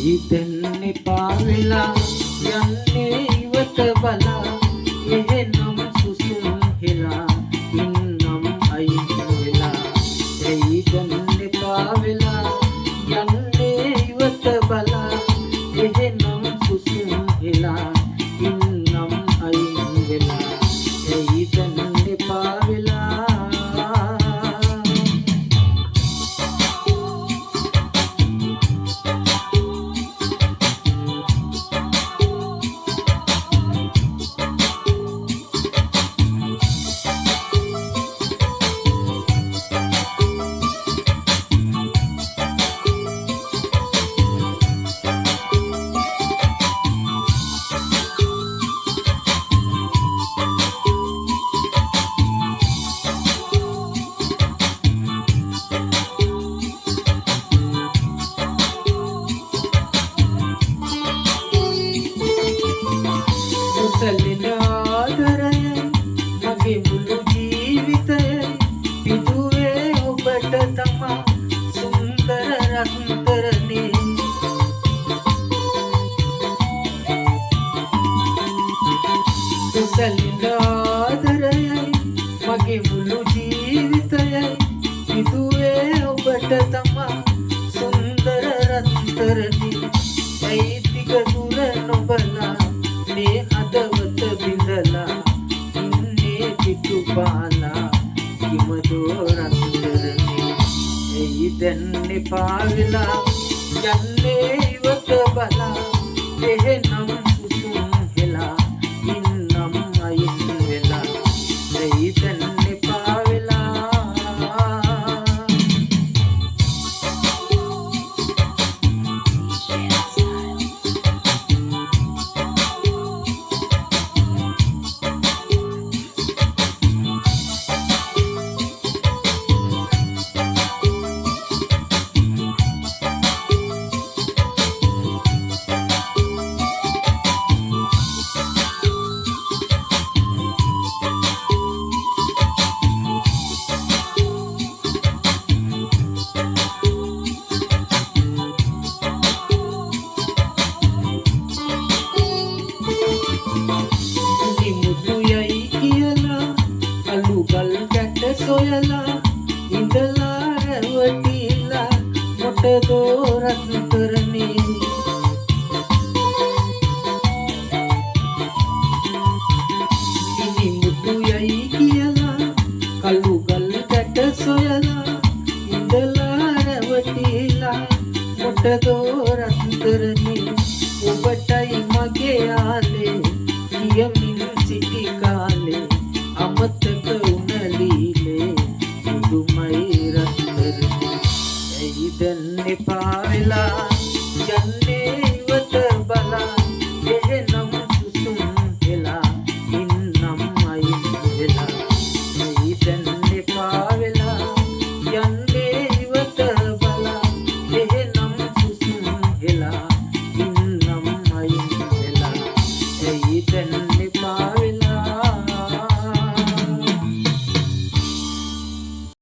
හිතෙන්නේ පාවෙලා යන්නේ ඉවත බලා එහෙනම් සුසුම් හෙලා ඉන්නම් අයින් වෙලා හිතෙන්නේ පාවෙලා යන්නේ ඉවත බලා එහෙනම් සුසුම් හෙලා ඉන්නම් අයින් වෙලා හිතෙන්නේ පාවෙලා සැලෙන ආදරයයි මගේ මුළු ජීවිතයයි පිටුවේ ඔබට තමා සුන්දර රත්තරනේ සැලෙන ආදරයයි මගේ මුළු ජීවිතයයි පිටුවේ ඔබට තමා සුන්දර රත්තරනේ ඇයි දිග දුර නොබලා මේ හදවත බිඳලා ඉන්නේ පිටුපාලා කිමදෝ රත්තරනේ එයි දැන් එපා වෙලා යන්නේ ඉවත බලා එහෙනම් සුසුම් හෙලා ඉන්නම් අයින් වෙලා එයි දැන් එපා වෙලා සොයලා ඉඳලා රැවටිලා මොටදෝ රත්තරනේ ඉනි මුතු යයි කියලා කළු ගල් ගැට සොයලා ඉඳලා රැවටිලා මොටදෝ රත්තරනේ ඔබටයි මගේ ආලේ කියමින් සිටි කාලේ අමතක දැන් එපා වෙලා යන්නේ ඉවත බලා එහෙනම් සුසුම් හෙලා ඉන්නම් අයින් වෙලා දැන් එපා වෙලා යන්නේ ඉවත බලා එහෙනම් සුසුම් හෙලා ඉන්නම් අයින් වෙලා දැන් එපා වෙලා